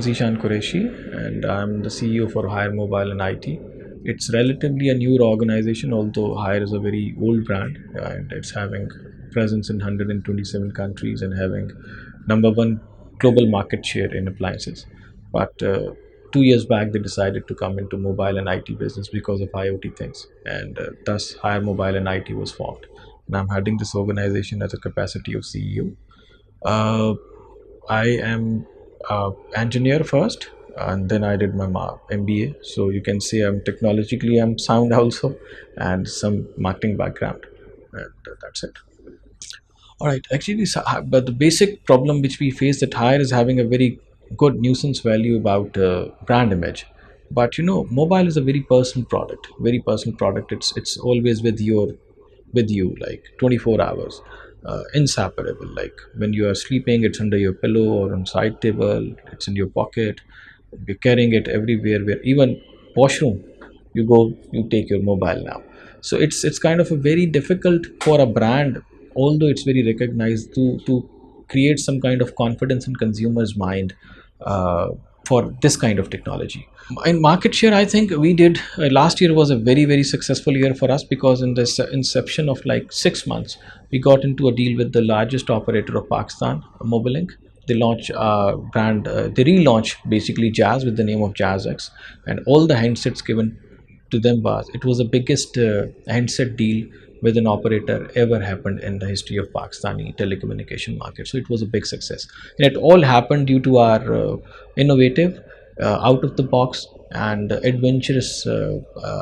Zeeshan Qureshi, and I'm the CEO for Hire Mobile and IT. It's relatively a newer organization, although Hire is a very old brand, and it's having presence in 127 countries and having number one global market share in appliances. But 2 years back, they decided to come into mobile and IT business because of IoT things, and thus Hire Mobile and IT was formed. And I'm heading this organization as a capacity of CEO. Uh, I am engineer first, and then I did my MBA. So you can say I'm sound also, and some marketing background, and that's it. All right, actually, but the basic problem which we face that Hire is having a very good nuisance value about brand image. But mobile is a very personal product. Very personal product. It's always with you like 24 hours, inseparable. Like when you are sleeping, it's under your pillow or on side table. It's in your pocket. You're carrying it everywhere. Where even washroom, you go, you take your mobile now. So it's kind of a very difficult for a brand, although it's very recognized, to create some kind of confidence in consumers' mind uh, for this kind of technology. In market share, I think we did last year was a very successful year for us, because in this inception of like 6 months, we got into a deal with the largest operator of Pakistan, Mobilink. They launch brand they relaunch basically Jazz with the name of Jazz X, and all the handsets given to them was the biggest handset deal with an operator ever happened in the history of Pakistani telecommunication market. So it was a big success, and it all happened due to our innovative, out of the box and adventurous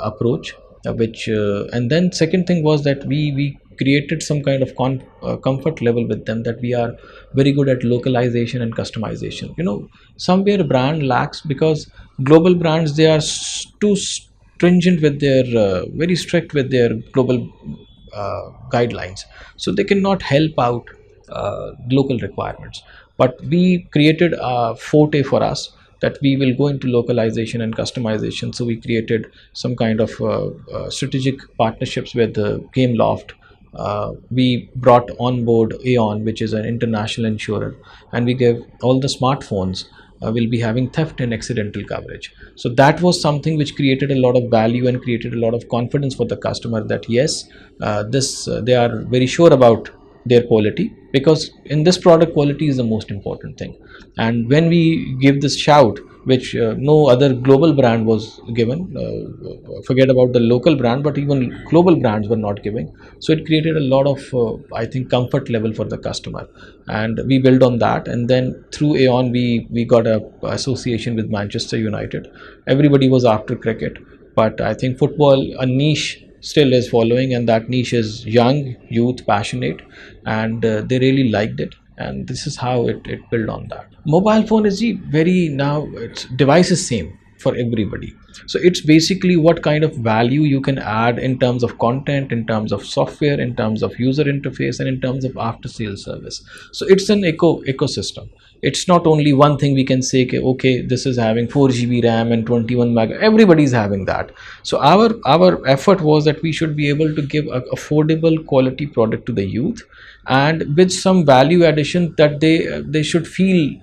approach, which and then second thing was that we created some kind of comfort level with them, that we are very good at localization and customization. Somewhere brand lacks, because global brands, they are too stringent with their very strict with their global guidelines, so they cannot help out local requirements. But we created a forte for us, that we will go into localization and customization. So we created some kind of strategic partnerships with Gameloft. We brought on board Aon, which is an international insurer, and we gave all the smartphones will be having theft and accidental coverage. So that was something which created a lot of value and created a lot of confidence for the customer, that yes, this they are very sure about their quality, because in this product, quality is the most important thing. And when we give this shout, which no other global brand was given, forget about the local brand, but even global brands were not giving. So it created a lot of I think comfort level for the customer, and we built on that. And then through Aon, we got a association with Manchester United. Everybody was after cricket, but I think football, a niche, still is following, and that niche is young youth, passionate, and they really liked it. And this is how it built on that. Mobile phone is the very, now its device is same for everybody. So it's basically what kind of value you can add in terms of content, in terms of software, in terms of user interface, and in terms of after sales service. So it's an ecosystem. It's not only one thing we can say, okay, this is having 4 GB RAM and 21 mega, everybody's having that. So our effort was that we should be able to give a affordable quality product to the youth, and with some value addition, that they should feel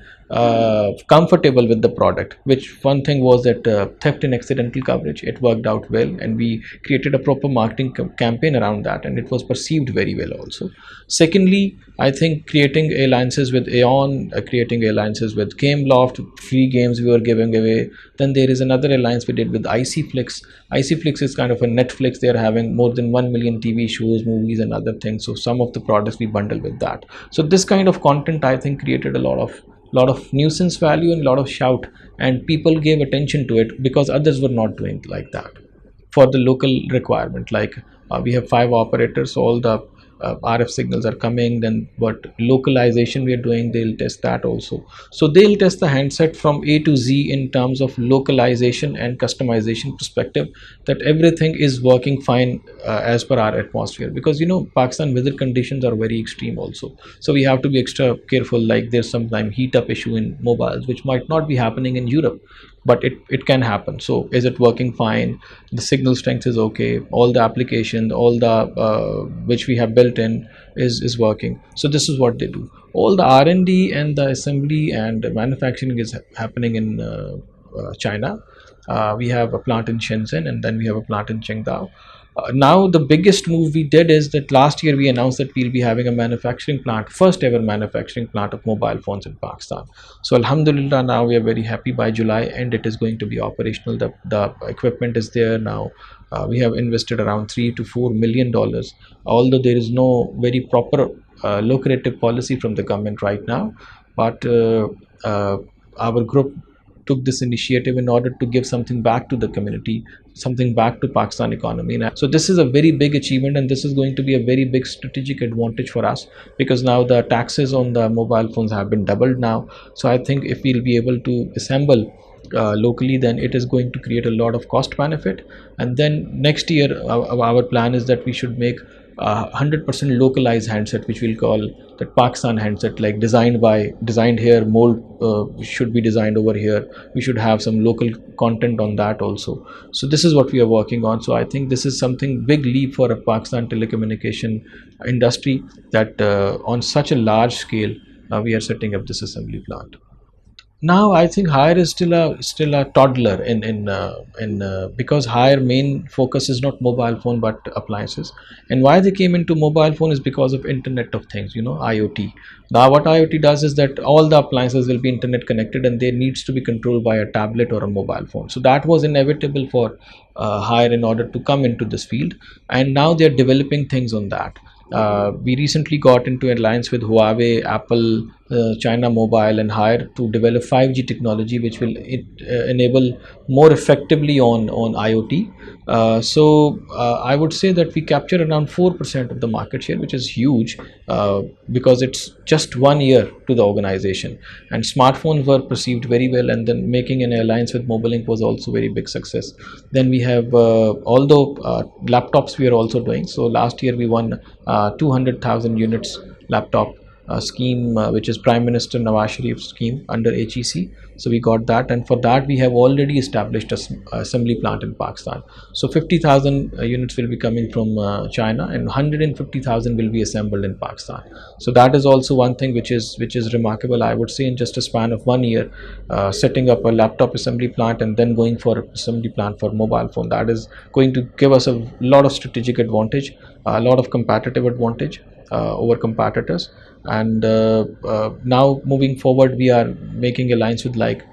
comfortable with the product. Which one thing was that theft and accidental coverage, it worked out well, and we created a proper marketing campaign around that, and it was perceived very well also. Secondly, I think creating alliances with Aon, creating alliances with Gameloft, free games we were giving away. Then there is another alliance we did with ICFlix. ICFlix is kind of a Netflix. They are having more than 1 million TV shows, movies, and other things. So some of the products we bundle with that. So this kind of content, I think, created a lot of nuisance value and a lot of shout, and people gave attention to it because others were not doing like that for the local requirement. Like we have 5 operators, so all the RF signals are coming. Then what localization we are doing, they'll test that also. So they'll test the handset from A to Z in terms of localization and customization perspective, that everything is working fine as per our atmosphere. Because Pakistan weather conditions are very extreme also, so we have to be extra careful. Like there's sometimes heat up issue in mobiles, which might not be happening in Europe. but it can happen. So is it working fine? The signal strength is okay, all the application, all the which we have built in is working. So this is what they do. All the R&D and the assembly and manufacturing is happening in China. We have a plant in Shenzhen, and then we have a plant in Qingdao. Now the biggest move we did is that last year we announced that we'll be having a manufacturing plant, first ever manufacturing plant of mobile phones in Pakistan. So Alhamdulillah, now we are very happy. By July and it is going to be operational. The equipment is there now. We have invested around $3 to $4 million, although there is no very proper lucrative policy from the government right now. But our group took this initiative in order to give something back to the community, something back to Pakistan economy. And so this is a very big achievement, and this is going to be a very big strategic advantage for us, because now the taxes on the mobile phones have been doubled now. So I think if we'll be able to assemble locally, then it is going to create a lot of cost benefit. And then next year our plan is that we should make 100% localized handset, which we'll call the Pakistan handset, like designed here, mold should be designed over here. We should have some local content on that also. So this is what we are working on. So I think this is something big leap for a Pakistan telecommunication industry, that on such a large scale we are setting up this assembly plant. Now I think Hire is still a toddler in because Hire main focus is not mobile phone but appliances. And why they came into mobile phone is because of Internet of Things, IoT. Now what IoT does is that all the appliances will be internet connected, and they needs to be controlled by a tablet or a mobile phone. So that was inevitable for Hire in order to come into this field, and now they are developing things on that. We recently got into an alliance with Huawei, Apple, China Mobile, and Hire to develop 5G technology, which will enable more effectively on IoT. I would say that we capture around 4% of the market share, which is huge, because it's just 1 year to the organization. And smartphones were perceived very well, and then making an alliance with Mobilink was also very big success. Then we have, although laptops we are also doing. So last year we won 200,000 units laptop scheme, which is Prime Minister Nawaz Sharif's scheme under HEC. So we got that, and for that we have already established a assembly plant in Pakistan. So 50,000 units will be coming from China, and 150,000 will be assembled in Pakistan. So that is also one thing which is remarkable, I would say, in just a span of 1 year, setting up a laptop assembly plant and then going for assembly plant for mobile phone. That is going to give us a lot of strategic advantage, a lot of competitive advantage over competitors. And now moving forward, we are making alliance with, like,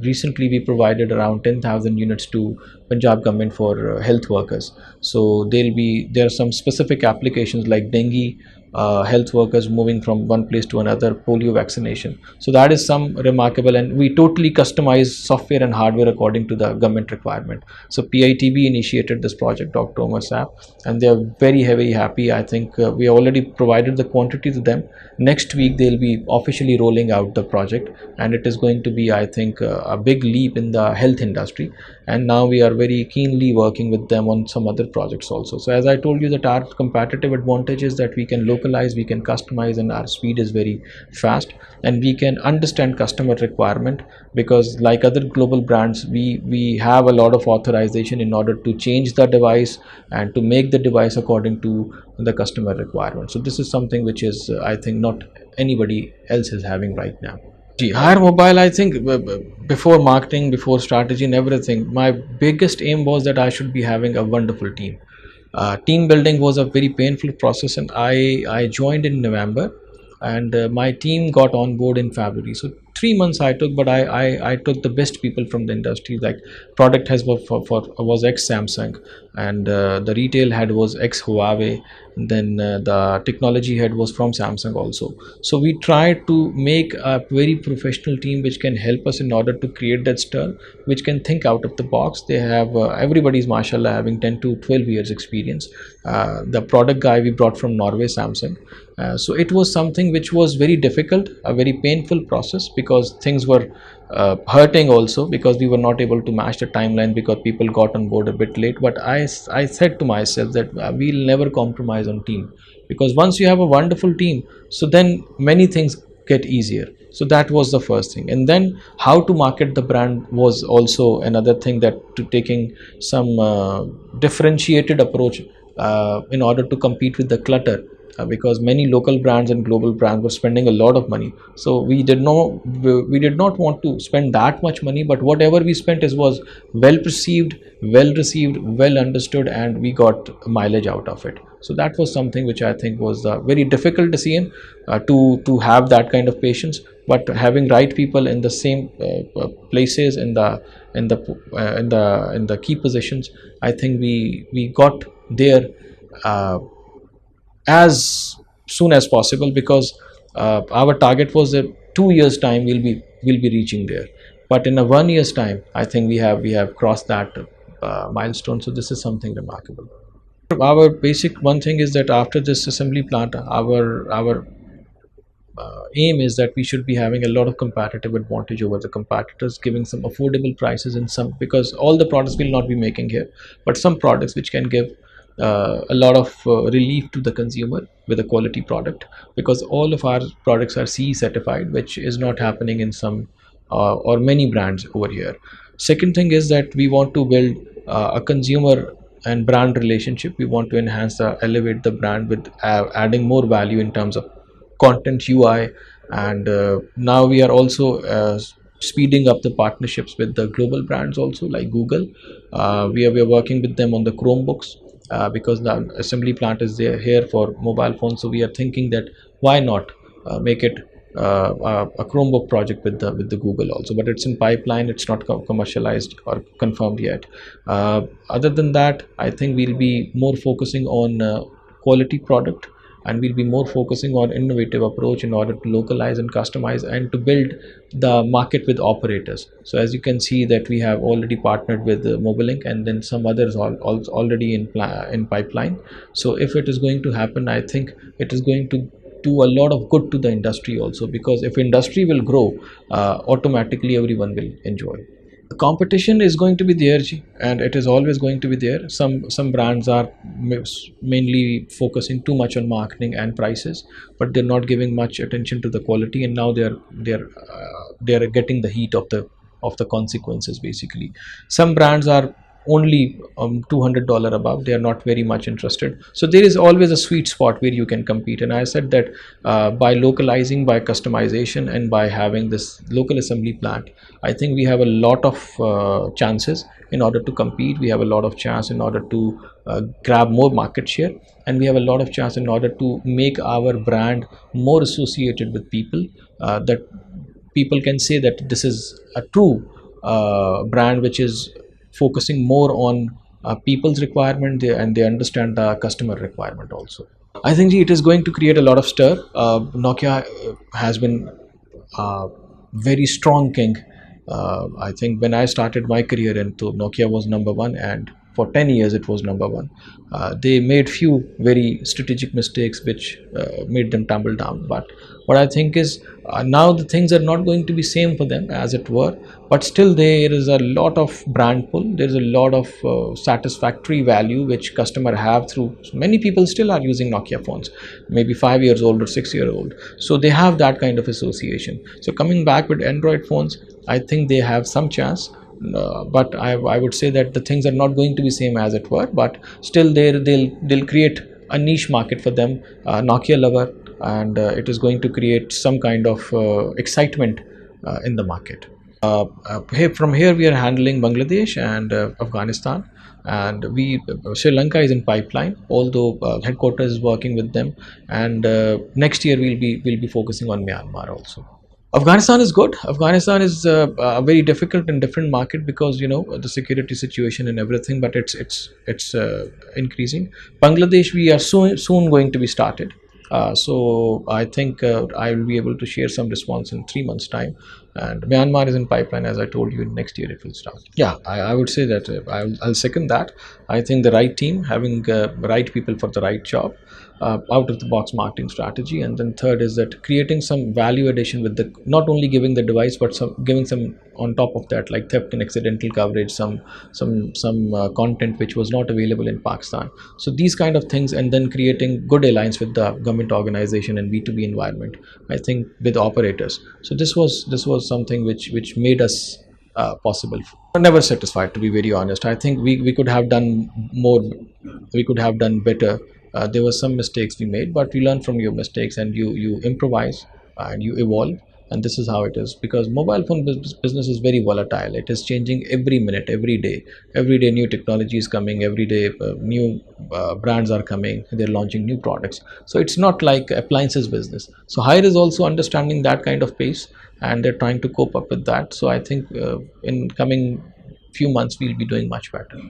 recently we provided around 10,000 units to Punjab government for health workers. So there are some specific applications like dengue, health workers moving from one place to another, polio vaccination. So that is some remarkable, and we totally customize software and hardware according to the government requirement. So PITB initiated this project, Dr. Omar Saab, and they are very happy. I think we already provided the quantity to them. Next week they'll be officially rolling out the project, and it is going to be, I think, a big leap in the health industry. And now we are very keenly working with them on some other projects also. So as I told you, that our competitive advantage is that we can localize, we can customize, and our speed is very fast, and we can understand customer requirement, because like other global brands, we have a lot of authorization in order to change the device and to make the device according to the customer requirement. So this is something which is, I think, not anybody else is having right now. Hire Mobile, I think, before marketing, before strategy and everything, my biggest aim was that I should be having a wonderful team. Team building was a very painful process, and I joined in November, and my team got on board in February. So 3 months I took, but I took the best people from the industry. Like, product has was ex Samsung, and the retail head was ex Huawei. Then the technology head was from Samsung also. So we tried to make a very professional team which can help us in order to create that stir, which can think out of the box. They have everybody's mashallah having 10 to 12 years experience. The product guy we brought from Norway, Samsung. So it was something which was very difficult, a very painful process, because things were hurting also, because we were not able to match the timeline because people got on board a bit late. But I said to myself that we'll never compromise on team, because once you have a wonderful team, so then many things get easier. So that was the first thing, and then how to market the brand was also another thing, that to taking some differentiated approach in order to compete with the clutter, because many local brands and global brands were spending a lot of money. So we did not want to spend that much money, but whatever we spent is was well perceived, well received, well understood, and we got mileage out of it. So that was something which I think was a very difficult decision, to have that kind of patience. But having right people in the same places, in the key positions, I think we got there uh, as soon as possible, because our target was that 2 years time we'll be reaching there, but in a 1 year's time I think we have crossed that milestone. So this is something remarkable. Our basic one thing is that after this assembly plant, our aim is that we should be having a lot of competitive advantage over the competitors, giving some affordable prices in some, because all the products will not be making here, but some products which can give a lot of relief to the consumer with a quality product, because all of our products are CE certified, which is not happening in some or many brands over here. Second thing is that we want to build a consumer and brand relationship. We want to enhance elevate the brand with adding more value in terms of content, UI, and now we are also speeding up the partnerships with the global brands also, like Google. We are working with them on the Chromebooks, because the assembly plant is there here for mobile phones. So we are thinking that why not make it a Chromebook project with the Google also, but it's in pipeline. It's not commercialized or confirmed yet. Other than that, I think we'll be more focusing on quality product, and we'll be more focusing on innovative approach in order to localize and customize and to build the market with operators. So as you can see that we have already partnered with Mobilink, and then some others already in pipeline. So if it is going to happen, I think it is going to do a lot of good to the industry also, because if industry will grow, automatically everyone will enjoy. Competition is going to be there, and it is always going to be there. Some brands are mainly focusing too much on marketing and prices, but they're not giving much attention to the quality, and now they're getting the heat of the consequences basically. Some brands are only $200 above, they are not very much interested. So there is always a sweet spot where you can compete, and I said that by localizing, by customization, and by having this local assembly plant, I think we have a lot of chances in order to compete. We have a lot of chance in order to grab more market share, and we have a lot of chance in order to make our brand more associated with people, that people can say that this is a true brand which is focusing more on people's requirement, and they understand the customer requirement also. I think it is going to create a lot of stir. Nokia has been very strong king. I think when I started my career into Nokia was number one, and for 10 years it was number one. They made few very strategic mistakes which made them tumble down. But what I think is now the things are not going to be same for them as it were, but still there is a lot of brand pull. There is a lot of satisfactory value which customer have through. Many people still are using Nokia phones, maybe 5 years old or 6 year old. So they have that kind of association. So coming back with Android phones, I think they have some chance. But I would say that the things are not going to be same as it were, but still they'll create a niche market for them, Nokia lover, and it is going to create some kind of excitement in the market. From here we are handling Bangladesh and Afghanistan, and Sri Lanka is in pipeline, although headquarters is working with them, and next year we'll be focusing on Myanmar also. Afghanistan is good. Afghanistan is a very difficult and different market, because the security situation and everything, but it's increasing. Bangladesh, we are soon going to be started. So I think I will be able to share some response in 3 months time. and Myanmar is in pipeline. As I told you, next year it will start. Yeah, I would say that I'll second that. I think the right team, having right people for the right job, out of the box marketing strategy, and then third is that creating some value addition with the, not only giving the device but some giving some on top of that, like theft and accidental coverage, some content which was not available in Pakistan. So these kind of things, and then creating good alliance with the government organization and B2B environment, I think, with operators. So this was something which made us possible. I'm never satisfied, to be very honest. I think we could have done more, we could have done better. There were some mistakes we made, but we learn from your mistakes and you improvise and you evolve. And this is how it is, because mobile phone business is very volatile. It is changing every minute, every day new technology is coming, every day new brands are coming, they're launching new products. So it's not like appliances business. So Hire is also understanding that kind of pace, and they're trying to cope up with that. So I think in coming few months we'll be doing much better.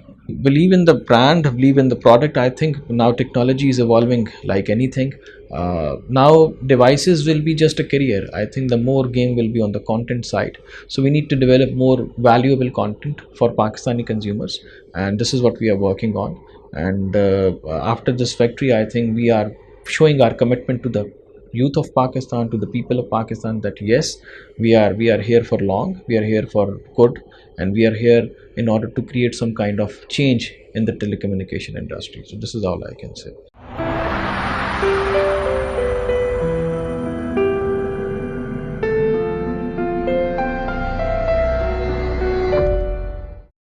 Believe in the brand, believe in the product. I think now technology is evolving like anything. Now devices will be just a career. I think the more game will be on the content side. So we need to develop more valuable content for Pakistani consumers, and this is what we are working on. And after this factory, I think we are showing our commitment to the youth of Pakistan, to the people of Pakistan, that yes, we are here for long, we are here for good, and we are here in order to create some kind of change in the telecommunication industry. So this is all I can say.